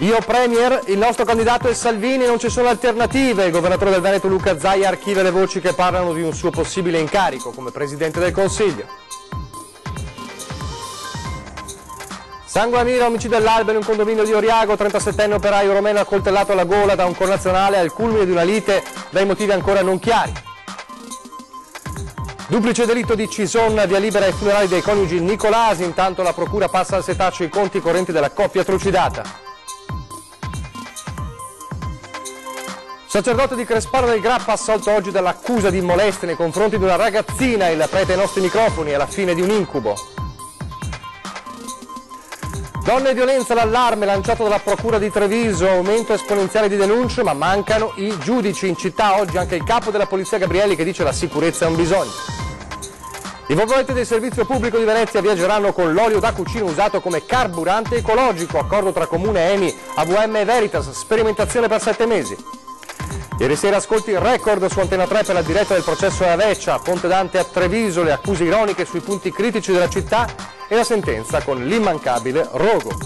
Io Premier, il nostro candidato è Salvini, non ci sono alternative. Il governatore del Veneto Luca Zaia archivia le voci che parlano di un suo possibile incarico come Presidente del Consiglio. Sangue a mira, omicidio all'alba in un condominio di Oriago, 37enne operaio romeno accoltellato alla gola da un connazionale al culmine di una lite dai motivi ancora non chiari. Duplice delitto di Cison, via libera ai funerali dei coniugi Nicolasi, intanto la procura passa al setaccio i conti correnti della coppia trucidata. Sacerdote di Crespano del Grappa assolto oggi dall'accusa di molestie nei confronti di una ragazzina, il prete ai nostri microfoni alla fine di un incubo. Donne e violenza, l'allarme lanciato dalla procura di Treviso, aumento esponenziale di denunce ma mancano i giudici. In città oggi anche il capo della polizia Gabrielli che dice la sicurezza è un bisogno. I volante del servizio pubblico di Venezia viaggeranno con l'olio da cucina usato come carburante ecologico, accordo tra Comune Eni, AVM e Veritas, sperimentazione per 7 mesi. Ieri sera ascolti record su Antena 3 per la diretta del processo a Veccia, Ponte Dante a Treviso, le accuse ironiche sui punti critici della città e la sentenza con l'immancabile rogo.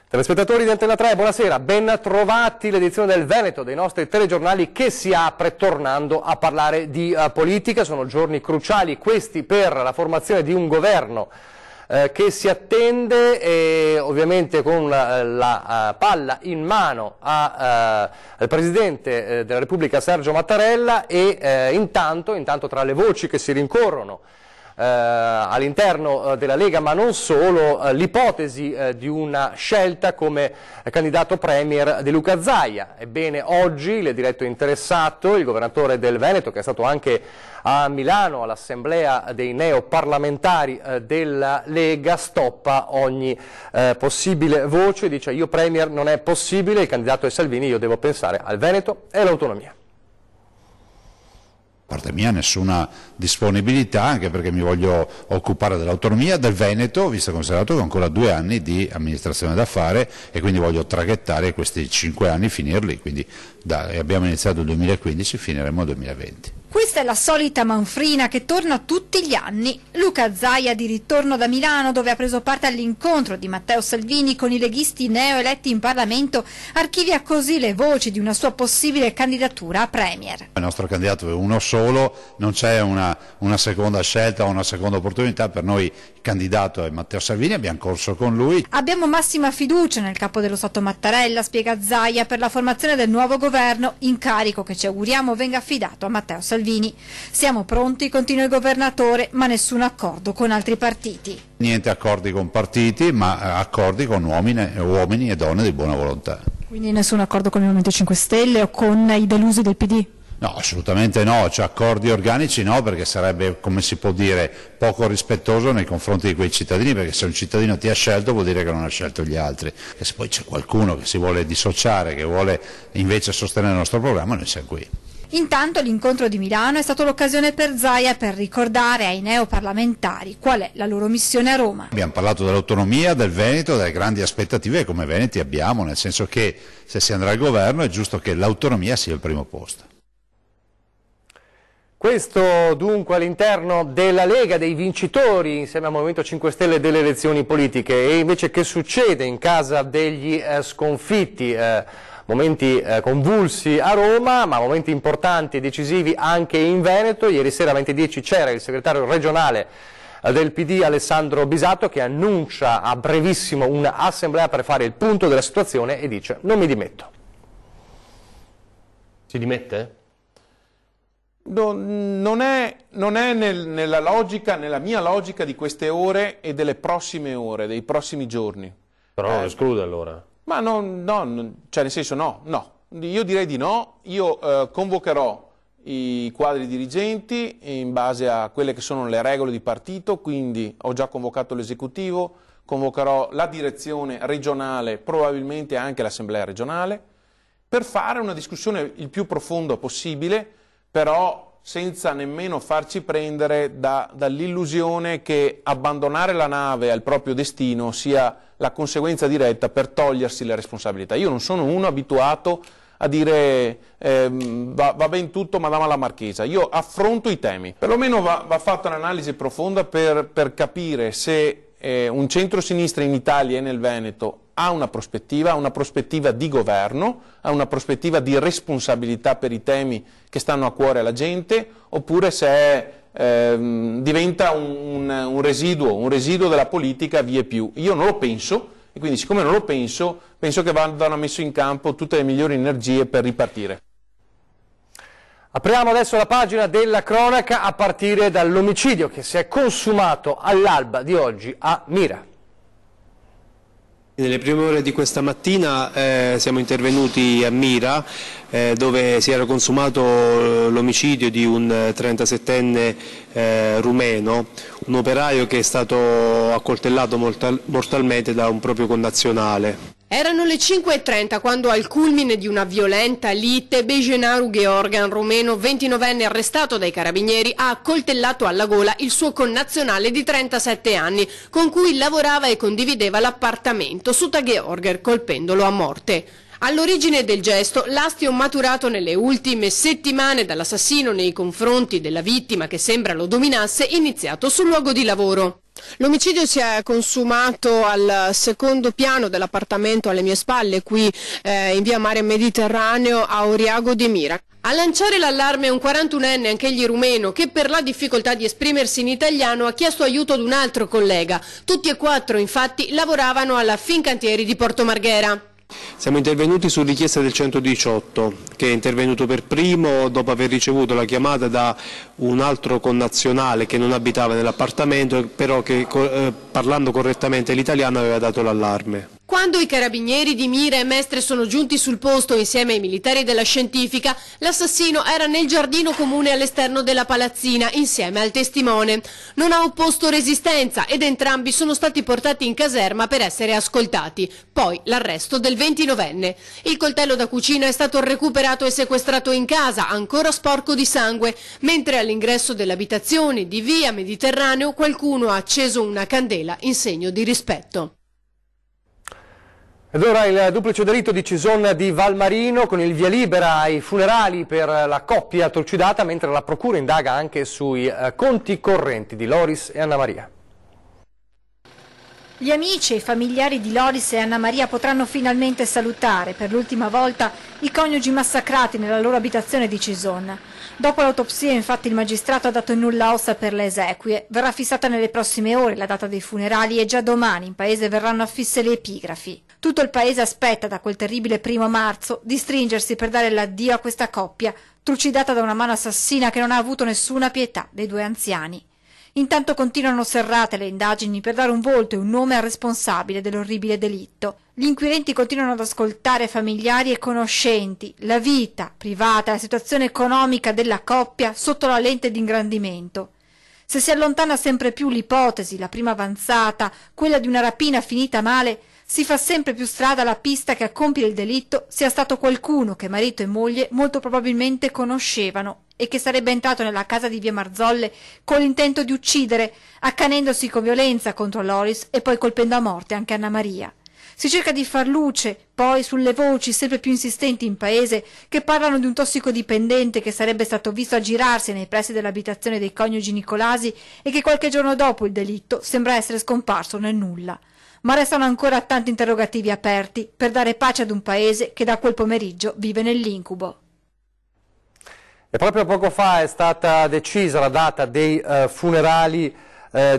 Telespettatori di Antena 3, buonasera, ben trovati l'edizione del Veneto dei nostri telegiornali che si apre tornando a parlare di politica. Sono giorni cruciali questi per la formazione di un governo che si attende ovviamente con la palla in mano al Presidente della Repubblica Sergio Mattarella e intanto tra le voci che si rincorrono all'interno della Lega, ma non solo, l'ipotesi di una scelta come candidato premier di Luca Zaia. Ebbene, oggi il diretto interessato, il governatore del Veneto, che è stato anche a Milano all'assemblea dei neoparlamentari della Lega, stoppa ogni possibile voce, dice io premier non è possibile, il candidato è Salvini, io devo pensare al Veneto e all'autonomia. Da parte mia nessuna disponibilità, anche perché mi voglio occupare dell'autonomia del Veneto, visto e considerato che ho ancora 2 anni di amministrazione da fare e quindi voglio traghettare questi 5 anni, finirli, quindi abbiamo iniziato il 2015, finiremo il 2020. Questa è la solita manfrina che torna tutti gli anni. Luca Zaia di ritorno da Milano, dove ha preso parte all'incontro di Matteo Salvini con i leghisti neoeletti in Parlamento, archivia così le voci di una sua possibile candidatura a premier. Il nostro candidato è uno solo, non c'è una seconda scelta o una seconda opportunità, per noi il candidato è Matteo Salvini, abbiamo corso con lui. Abbiamo massima fiducia nel capo dello Stato Mattarella, spiega Zaia, per la formazione del nuovo governo, incarico che ci auguriamo venga affidato a Matteo Salvini. Siamo pronti, continua il governatore, ma nessun accordo con altri partiti. Niente accordi con partiti, ma accordi con uomini e donne di buona volontà. Quindi nessun accordo con il Movimento 5 Stelle o con i delusi del PD? No, assolutamente no, cioè accordi organici no, perché sarebbe, come si può dire, poco rispettoso nei confronti di quei cittadini, perché se un cittadino ti ha scelto vuol dire che non ha scelto gli altri. E se poi c'è qualcuno che si vuole dissociare, che vuole invece sostenere il nostro programma, noi siamo qui. Intanto l'incontro di Milano è stato l'occasione per Zaia per ricordare ai neoparlamentari qual è la loro missione a Roma. Abbiamo parlato dell'autonomia del Veneto, delle grandi aspettative che come veneti abbiamo, nel senso che se si andrà al governo è giusto che l'autonomia sia il primo posto. Questo dunque all'interno della Lega, dei vincitori insieme al Movimento 5 Stelle delle elezioni politiche. E invece che succede in casa degli sconfitti? Momenti convulsi a Roma, ma momenti importanti e decisivi anche in Veneto. Ieri sera alle 20:10 c'era il segretario regionale del PD Alessandro Bisatto che annuncia a brevissimo un'assemblea per fare il punto della situazione e dice non mi dimetto. Si dimette? Non è nella mia logica di queste ore e delle prossime ore, dei prossimi giorni. Però non esclude allora. Ma cioè nel senso no. Io direi di no, io convocherò i quadri dirigenti in base a quelle che sono le regole di partito, quindi ho già convocato l'esecutivo, convocherò la direzione regionale, probabilmente anche l'assemblea regionale, per fare una discussione il più profonda possibile, però senza nemmeno farci prendere dall'illusione che abbandonare la nave al proprio destino sia la conseguenza diretta per togliersi le responsabilità. Io non sono uno abituato a dire va ben tutto madama la marchesa, io affronto i temi, perlomeno va fatta un'analisi profonda per capire se un centro-sinistra in Italia e nel Veneto ha una prospettiva di governo, ha una prospettiva di responsabilità per i temi che stanno a cuore alla gente, oppure se diventa un residuo della politica via più. Io non lo penso, e quindi siccome non lo penso che vadano messe in campo tutte le migliori energie per ripartire. Apriamo adesso la pagina della cronaca a partire dall'omicidio che si è consumato all'alba di oggi a Mira. Nelle prime ore di questa mattina siamo intervenuti a Mira dove si era consumato l'omicidio di un 37enne rumeno, un operaio che è stato accoltellato mortalmente da un proprio connazionale. Erano le 5:30 quando al culmine di una violenta lite Bejenaru Georgan, rumeno 29enne arrestato dai carabinieri, ha accoltellato alla gola il suo connazionale di 37 anni con cui lavorava e condivideva l'appartamento, Suta Georger, colpendolo a morte. All'origine del gesto l'astio maturato nelle ultime settimane dall'assassino nei confronti della vittima che sembra lo dominasse, iniziato sul luogo di lavoro. L'omicidio si è consumato al secondo piano dell'appartamento alle mie spalle, qui in via Mare Mediterraneo a Oriago di Mira. A lanciare l'allarme è un 41enne, anch'egli rumeno, che per la difficoltà di esprimersi in italiano ha chiesto aiuto ad un altro collega. Tutti e quattro infatti lavoravano alla Fincantieri di Porto Marghera. Siamo intervenuti su richiesta del 118, che è intervenuto per primo dopo aver ricevuto la chiamata da un altro connazionale che non abitava nell'appartamento, però che parlando correttamente l'italiano aveva dato l'allarme. Quando i carabinieri di Mira e Mestre sono giunti sul posto insieme ai militari della scientifica, l'assassino era nel giardino comune all'esterno della palazzina insieme al testimone. Non ha opposto resistenza ed entrambi sono stati portati in caserma per essere ascoltati. Poi l'arresto del 29enne. Il coltello da cucina è stato recuperato e sequestrato in casa, ancora sporco di sangue, mentre all'ingresso dell'abitazione di via Mediterraneo qualcuno ha acceso una candela in segno di rispetto. Ed ora il duplice delitto di Cison di Valmarino con il via libera ai funerali per la coppia trucidata, mentre la procura indaga anche sui conti correnti di Loris e Anna Maria. Gli amici e i familiari di Loris e Anna Maria potranno finalmente salutare per l'ultima volta i coniugi massacrati nella loro abitazione di Cison. Dopo l'autopsia, infatti, il magistrato ha dato il nulla osta per le esequie. Verrà fissata nelle prossime ore la data dei funerali e già domani in paese verranno affisse le epigrafi. Tutto il paese aspetta da quel terribile 1° marzo di stringersi per dare l'addio a questa coppia, trucidata da una mano assassina che non ha avuto nessuna pietà dei due anziani. Intanto continuano serrate le indagini per dare un volto e un nome al responsabile dell'orribile delitto. Gli inquirenti continuano ad ascoltare familiari e conoscenti, la vita privata e la situazione economica della coppia sotto la lente di ingrandimento. Se si allontana sempre più l'ipotesi, la prima avanzata, quella di una rapina finita male, si fa sempre più strada la pista che a compiere il delitto sia stato qualcuno che marito e moglie molto probabilmente conoscevano e che sarebbe entrato nella casa di via Marzolle con l'intento di uccidere, accanendosi con violenza contro Loris e poi colpendo a morte anche Anna Maria. Si cerca di far luce, poi, sulle voci sempre più insistenti in paese che parlano di un tossicodipendente che sarebbe stato visto aggirarsi nei pressi dell'abitazione dei coniugi Nicolasi e che qualche giorno dopo il delitto sembra essere scomparso nel nulla. Ma restano ancora tanti interrogativi aperti per dare pace ad un paese che da quel pomeriggio vive nell'incubo. E proprio poco fa è stata decisa la data dei funerali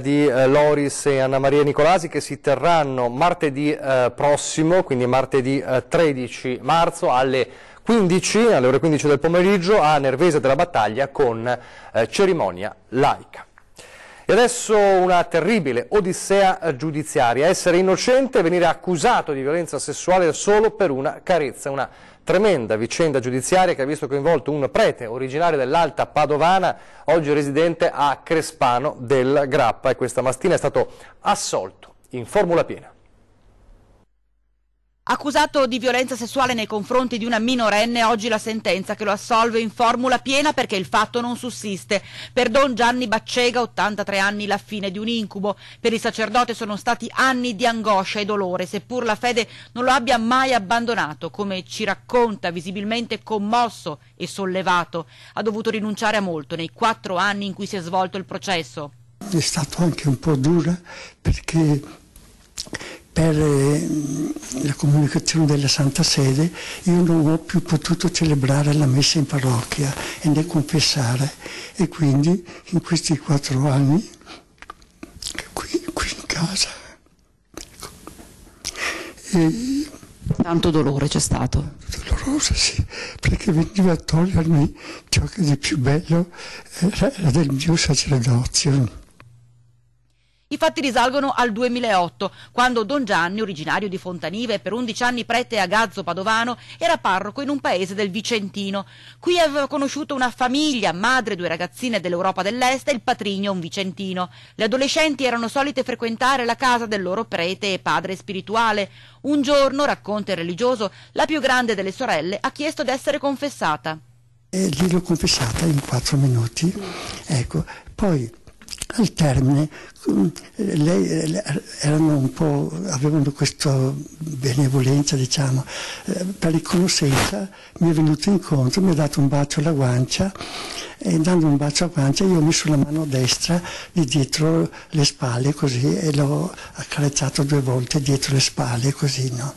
di Loris e Anna Maria Nicolasi, che si terranno martedì prossimo, quindi martedì 13 marzo alle ore 15 del pomeriggio a Nervese della Battaglia con cerimonia laica. E adesso una terribile odissea giudiziaria: essere innocente e venire accusato di violenza sessuale solo per una carezza. Una tremenda vicenda giudiziaria che ha visto coinvolto un prete originario dell'Alta Padovana, oggi residente a Crespano del Grappa, e questa mattina è stato assolto in formula piena. Accusato di violenza sessuale nei confronti di una minorenne, oggi la sentenza che lo assolve in formula piena perché il fatto non sussiste. Per Don Gianni Baccega, 83 anni, la fine di un incubo. Per il sacerdote sono stati anni di angoscia e dolore, seppur la fede non lo abbia mai abbandonato, come ci racconta, visibilmente commosso e sollevato. Ha dovuto rinunciare a molto nei 4 anni in cui si è svolto il processo. è stato anche un po' dura perché per la comunicazione della Santa Sede io non ho più potuto celebrare la messa in parrocchia e né confessare, e quindi in questi 4 anni qui in casa, ecco. Tanto dolore c'è stato? Doloroso, sì, perché veniva a togliermi ciò che di più bello era del mio sacerdozio. I fatti risalgono al 2008, quando Don Gianni, originario di Fontanive e per 11 anni prete a Gazzo Padovano, era parroco in un paese del Vicentino. Qui aveva conosciuto una famiglia, madre, 2 ragazzine dell'Europa dell'Est e il patrigno, un vicentino. Le adolescenti erano solite frequentare la casa del loro prete e padre spirituale. Un giorno, racconta il religioso, la più grande delle sorelle ha chiesto di essere confessata. E gliel'ho confessata in 4 minuti, ecco, poi al termine lei erano un po', avevano questa benevolenza, diciamo, per riconoscenza mi è venuto incontro, mi ha dato un bacio alla guancia, e dando un bacio alla guancia io ho messo la mano destra di dietro le spalle così e l'ho accarezzato 2 volte dietro le spalle così, no?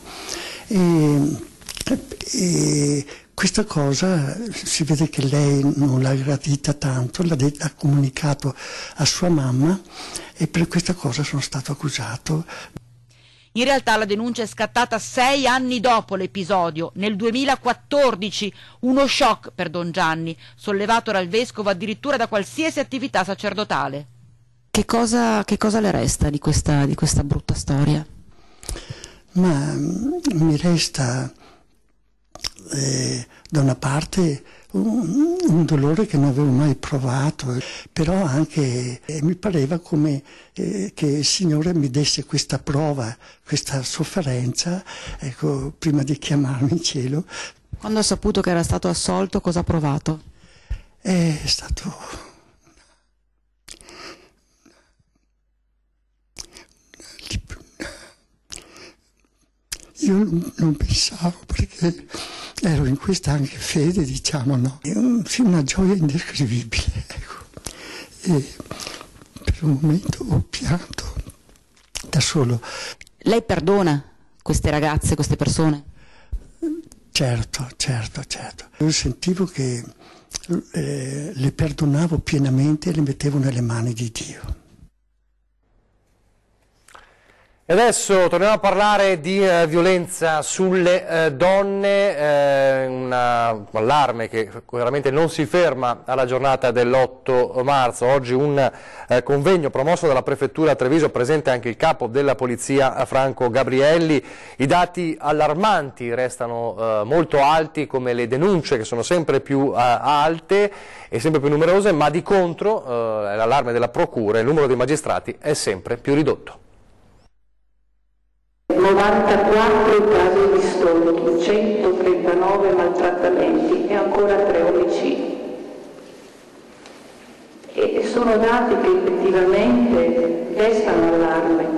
E questa cosa si vede che lei non l'ha gradita tanto, ha comunicato a sua mamma e per questa cosa sono stato accusato. In realtà la denuncia è scattata 6 anni dopo l'episodio, nel 2014, uno shock per Don Gianni, sollevato dal vescovo addirittura da qualsiasi attività sacerdotale. Che cosa le resta di questa brutta storia? Ma mi resta da una parte un dolore che non avevo mai provato, però anche mi pareva come che il Signore mi desse questa prova, questa sofferenza, ecco, prima di chiamarmi in cielo. Quando ha saputo che era stato assolto, cosa ha provato? È stato io non pensavo, perché ero in questa anche fede, diciamo, no? Sì, una gioia indescrivibile, ecco. E per un momento ho pianto da solo. Lei perdona queste ragazze, queste persone? Certo. Io sentivo che le perdonavo pienamente e le mettevo nelle mani di Dio. E adesso torniamo a parlare di violenza sulle donne, un allarme che veramente non si ferma alla giornata dell'8 marzo. Oggi un convegno promosso dalla Prefettura Treviso, presente anche il capo della Polizia Franco Gabrielli. I dati allarmanti restano molto alti, come le denunce che sono sempre più alte e sempre più numerose, ma di contro l'allarme della Procura, il numero dei magistrati è sempre più ridotto. 94 casi di stalking, 139 maltrattamenti e ancora 3 omicidi. E sono dati che effettivamente destano allarme.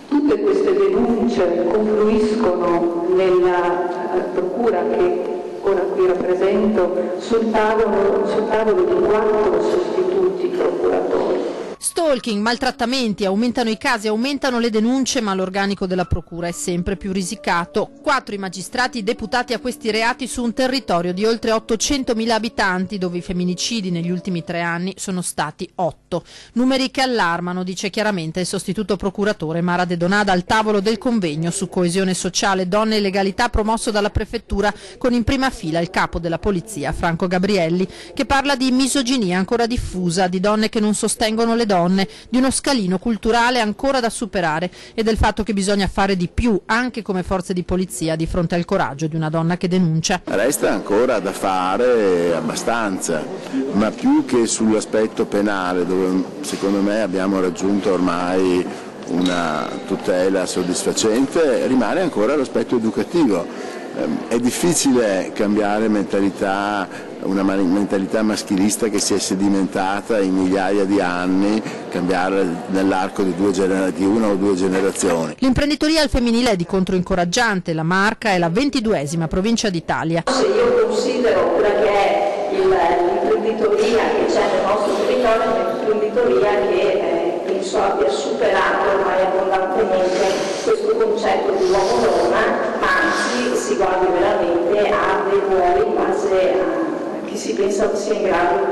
Tutte queste denunce confluiscono nella procura che ora qui rappresento sul tavolo di 4 sostituti procuratori. Stalking, maltrattamenti, aumentano i casi, aumentano le denunce, ma l'organico della procura è sempre più risicato. 4 i magistrati deputati a questi reati su un territorio di oltre 800.000 abitanti, dove i femminicidi negli ultimi 3 anni sono stati 8. Numeri che allarmano, dice chiaramente il sostituto procuratore Mara De Donada al tavolo del convegno su coesione sociale, donne e legalità promosso dalla Prefettura, con in prima fila il capo della Polizia Franco Gabrielli, che parla di misoginia ancora diffusa, di donne che non sostengono le donne, di uno scalino culturale ancora da superare e del fatto che bisogna fare di più anche come forze di polizia di fronte al coraggio di una donna che denuncia. Resta ancora da fare abbastanza, ma più che sull'aspetto penale, dove secondo me abbiamo raggiunto ormai una tutela soddisfacente, rimane ancora l'aspetto educativo. È difficile cambiare mentalità, una mentalità maschilista che si è sedimentata in migliaia di anni, cambiare nell'arco di 1 o 2 generazioni. L'imprenditoria al femminile è di contro incoraggiante, la Marca è la 22ª provincia d'Italia. Se io considero quella che è l'imprenditoria che c'è nel nostro territorio, è un'imprenditoria che abbia superato ormai abbondantemente questo concetto di uomo-donna, ma anzi si guardi veramente a dei ruoli in base a chi si pensa sia in grado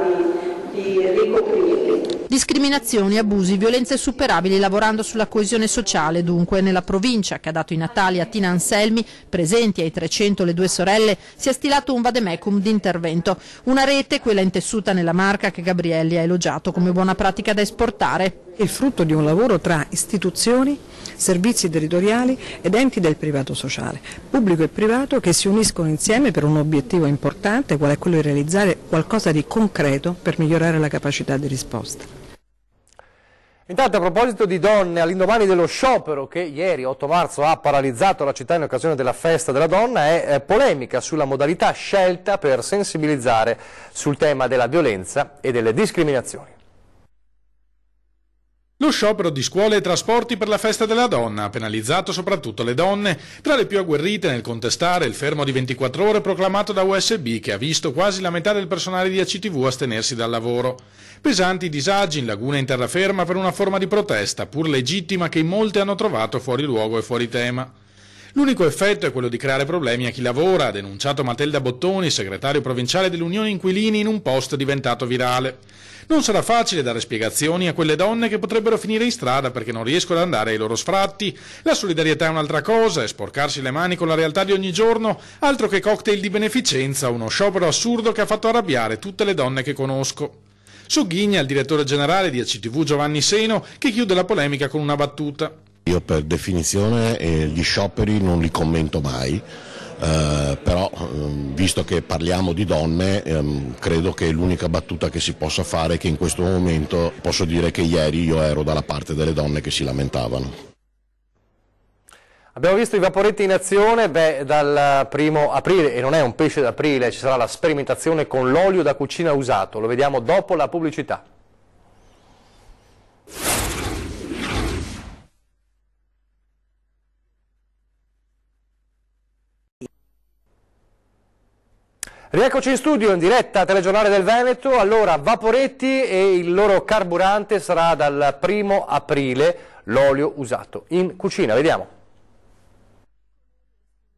di ricoprirli. Discriminazioni, abusi, violenze superabili lavorando sulla coesione sociale dunque nella provincia che ha dato i natali a Tina Anselmi, presenti ai 300 le due sorelle, si è stilato un vademecum di intervento. Una rete, quella intessuta nella Marca che Gabrielli ha elogiato come buona pratica da esportare. Il frutto di un lavoro tra istituzioni, servizi territoriali ed enti del privato sociale, pubblico e privato, che si uniscono insieme per un obiettivo importante, qual è quello di realizzare qualcosa di concreto per migliorare la capacità di risposta. Intanto, a proposito di donne, all'indomani dello sciopero che ieri, 8 marzo, ha paralizzato la città in occasione della festa della donna, è polemica sulla modalità scelta per sensibilizzare sul tema della violenza e delle discriminazioni. Lo sciopero di scuole e trasporti per la festa della donna ha penalizzato soprattutto le donne, tra le più agguerrite nel contestare il fermo di 24 ore proclamato da USB, che ha visto quasi la metà del personale di ACTV astenersi dal lavoro. Pesanti disagi in laguna e in terraferma per una forma di protesta, pur legittima, che in molti hanno trovato fuori luogo e fuori tema. L'unico effetto è quello di creare problemi a chi lavora, ha denunciato Matilda Bottoni, segretario provinciale dell'Unione Inquilini, in un post diventato virale. Non sarà facile dare spiegazioni a quelle donne che potrebbero finire in strada perché non riescono ad andare ai loro sfratti. La solidarietà è un'altra cosa, è sporcarsi le mani con la realtà di ogni giorno, altro che cocktail di beneficenza, uno sciopero assurdo che ha fatto arrabbiare tutte le donne che conosco. Sogghigna il direttore generale di ACTV Giovanni Seno, che chiude la polemica con una battuta. Io per definizione gli scioperi non li commento mai, però visto che parliamo di donne credo che l'unica battuta che si possa fare è che in questo momento posso dire che ieri io ero dalla parte delle donne che si lamentavano. Abbiamo visto i vaporetti in azione dal 1° aprile, e non è un pesce d'aprile, ci sarà la sperimentazione con l'olio da cucina usato, lo vediamo dopo la pubblicità. Rieccoci in studio, in diretta telegiornale del Veneto. Allora, vaporetti e il loro carburante sarà dal 1° aprile l'olio usato in cucina, vediamo.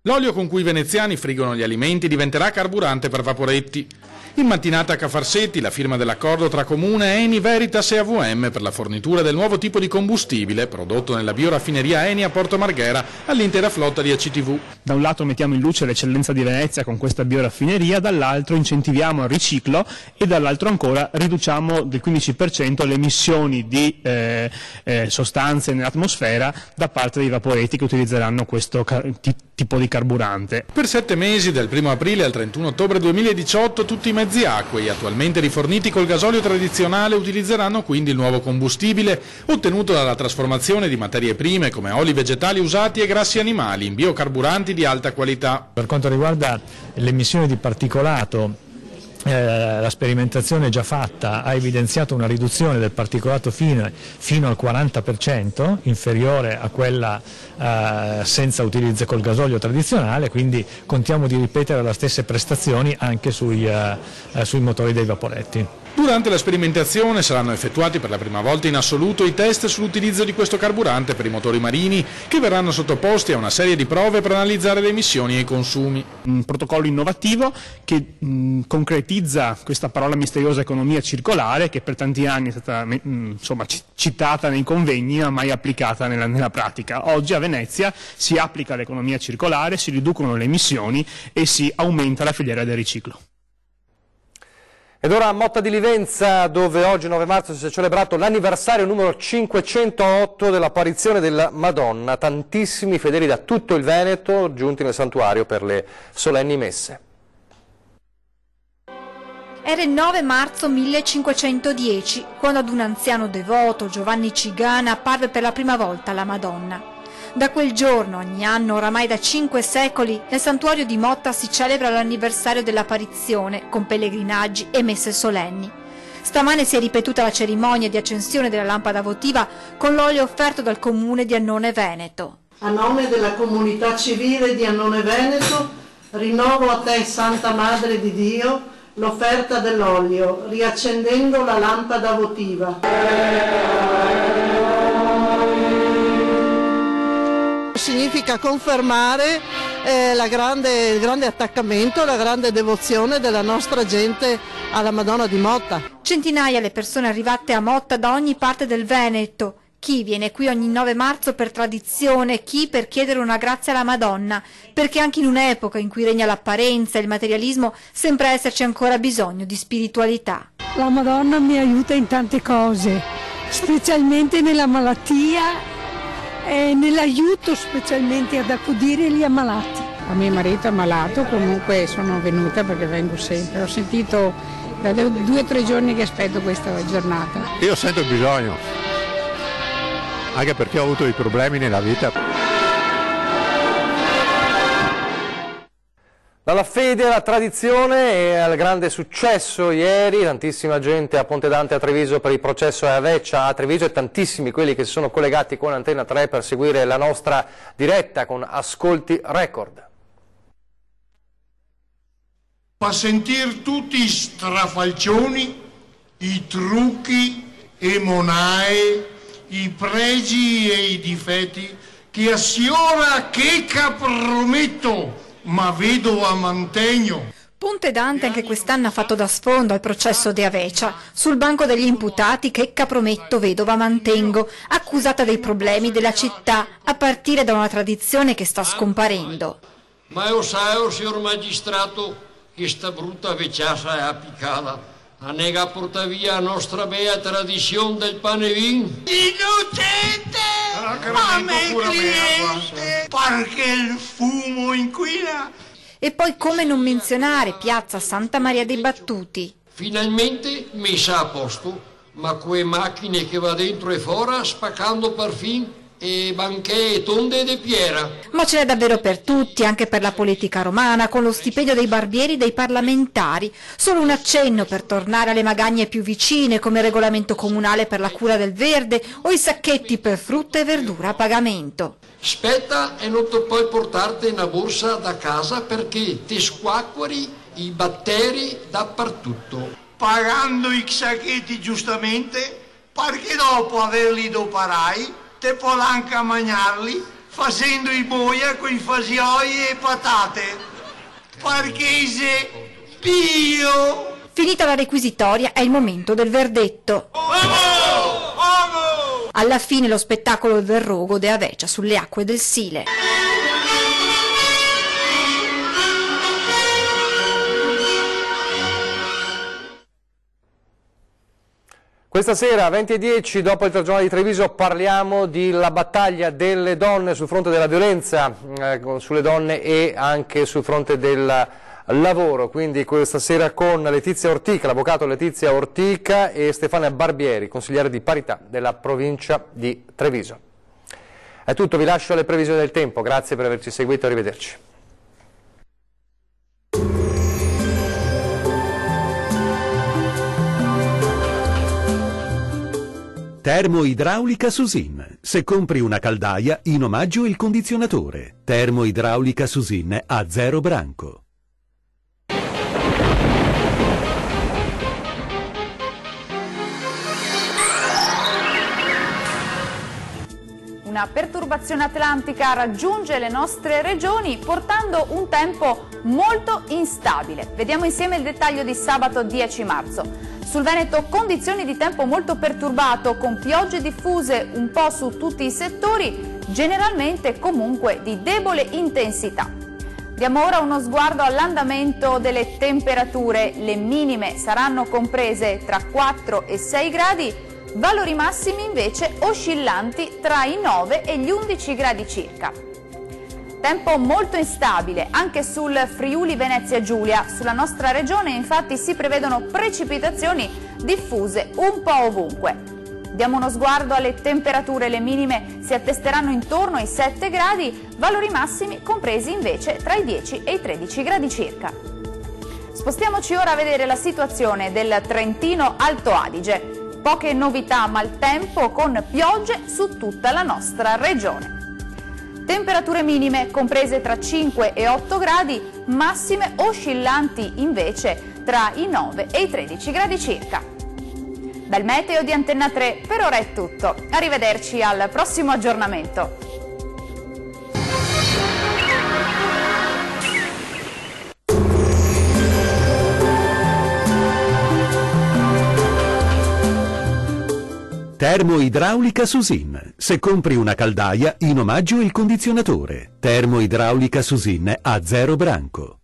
L'olio con cui i veneziani friggono gli alimenti diventerà carburante per vaporetti. In mattinata a Cafarsetti la firma dell'accordo tra Comune, Eni, Veritas e AVM per la fornitura del nuovo tipo di combustibile prodotto nella bioraffineria Eni a Porto Marghera all'intera flotta di ACTV. Da un lato mettiamo in luce l'eccellenza di Venezia con questa bioraffineria, dall'altro incentiviamo il riciclo e dall'altro ancora riduciamo del 15% le emissioni di sostanze nell'atmosfera da parte dei vaporetti che utilizzeranno questo tipo di carburante. Per 7 mesi, dal 1° aprile al 31 ottobre 2018, tutti i mezzi acquei attualmente riforniti col gasolio tradizionale utilizzeranno quindi il nuovo combustibile ottenuto dalla trasformazione di materie prime come oli vegetali usati e grassi animali in biocarburanti di alta qualità. Per quanto riguarda l'emissione di particolato, la sperimentazione già fatta ha evidenziato una riduzione del particolato fino al 40%, inferiore a quella senza utilizzo col gasolio tradizionale, quindi contiamo di ripetere le stesse prestazioni anche sui motori dei vaporetti. Durante la sperimentazione saranno effettuati per la prima volta in assoluto i test sull'utilizzo di questo carburante per i motori marini, che verranno sottoposti a una serie di prove per analizzare le emissioni e i consumi. Un protocollo innovativo che concretizza questa parola misteriosa economia circolare, che per tanti anni è stata citata nei convegni ma mai applicata nella pratica. Oggi a Venezia si applica l'economia circolare, si riducono le emissioni e si aumenta la filiera del riciclo. Ed ora a Motta di Livenza, dove oggi 9 marzo si è celebrato l'anniversario numero 508 dell'apparizione della Madonna. Tantissimi fedeli da tutto il Veneto giunti nel santuario per le solenni messe. Era il 9 marzo 1510, quando ad un anziano devoto, Giovanni Cigana, apparve per la prima volta la Madonna. Da quel giorno, ogni anno, oramai da 5 secoli, nel santuario di Motta si celebra l'anniversario dell'apparizione, con pellegrinaggi e messe solenni. Stamane si è ripetuta la cerimonia di accensione della lampada votiva con l'olio offerto dal comune di Annone Veneto. A nome della comunità civile di Annone Veneto, rinnovo a te, Santa Madre di Dio, l'offerta dell'olio, riaccendendo la lampada votiva. significa confermare il grande attaccamento, la grande devozione della nostra gente alla Madonna di Motta. Centinaia le persone arrivate a Motta da ogni parte del Veneto. Chi viene qui ogni 9 marzo per tradizione, chi per chiedere una grazia alla Madonna, perché anche in un'epoca in cui regna l'apparenza e il materialismo sembra esserci ancora bisogno di spiritualità. La Madonna mi aiuta in tante cose, specialmente nella malattia e nell'aiuto specialmente ad accudire gli ammalati. A mio marito è malato, comunque sono venuta perché vengo sempre. Ho sentito da 2 o 3 giorni che aspetto questa giornata. Io sento il bisogno, anche perché ho avuto dei problemi nella vita. Dalla fede alla tradizione e al grande successo ieri, tantissima gente a Ponte Dante a Treviso per il processo a Veccia a Treviso e tantissimi quelli che si sono collegati con Antena 3 per seguire la nostra diretta con ascolti record. A sentir tutti i strafalcioni, i trucchi e monae, i pregi e i difetti che a siora che prometto ma vedova mantegno. Ponte Dante anche quest'anno ha fatto da sfondo al processo di Avecia. Sul banco degli imputati Checca prometto, vedova mantengo, accusata dei problemi della città, a partire da una tradizione che sta scomparendo. Ma io sai, signor magistrato, che sta brutta vecchiassa è applicata. A nega porta via la nostra bella tradizione del pane e vino. Innocente! Ma me cliente! Perché il fumo inquina! E poi come non menzionare Piazza Santa Maria dei Battuti. Finalmente messa a posto, ma quelle macchine che va dentro e fuori spaccando perfin e banche e tonde de Piera. Ma ce n'è davvero per tutti, anche per la politica romana, con lo stipendio dei barbieri e dei parlamentari. Solo un accenno per tornare alle magagne più vicine, come il regolamento comunale per la cura del verde o i sacchetti per frutta e verdura a pagamento. Spetta e non ti puoi portarti una borsa da casa perché ti squacqueri i batteri dappertutto. Pagando i sacchetti giustamente, perché dopo averli doparai, te può anche mangiarli facendo i boia con i fasioi e patate. Perché se Dio! Finita la requisitoria è il momento del verdetto. Alla fine lo spettacolo del rogo de Avecia sulle acque del Sile. Questa sera, 20:10, dopo il telegiornale di Treviso, parliamo della battaglia delle donne sul fronte della violenza sulle donne e anche sul fronte del lavoro. Quindi questa sera con Letizia Ortica, l'avvocato Letizia Ortica e Stefania Barbieri, consigliere di parità della provincia di Treviso. È tutto, vi lascio alle previsioni del tempo, grazie per averci seguito, arrivederci. Termoidraulica Susin. Se compri una caldaia, in omaggio il condizionatore. Termoidraulica Susin a 0 branco. Una perturbazione atlantica raggiunge le nostre regioni portando un tempo molto instabile. Vediamo insieme il dettaglio di sabato 10 marzo. Sul Veneto condizioni di tempo molto perturbato con piogge diffuse un po' su tutti i settori, generalmente comunque di debole intensità. Diamo ora uno sguardo all'andamento delle temperature. Le minime saranno comprese tra 4 e 6 gradi, valori massimi invece oscillanti tra i 9 e gli 11 gradi circa. Tempo molto instabile anche sul Friuli Venezia Giulia. Sulla nostra regione infatti si prevedono precipitazioni diffuse un po' ovunque. Diamo uno sguardo alle temperature, le minime si attesteranno intorno ai 7 gradi, valori massimi compresi invece tra i 10 e i 13 gradi circa. Spostiamoci ora a vedere la situazione del Trentino Alto Adige. Poche novità maltempo con piogge su tutta la nostra regione. Temperature minime comprese tra 5 e 8 gradi, massime oscillanti invece tra i 9 e i 13 gradi circa. Dal meteo di Antenna 3 per ora è tutto. Arrivederci al prossimo aggiornamento. Termoidraulica Susin. Se compri una caldaia, in omaggio il condizionatore. Termoidraulica Susin a 0 branco.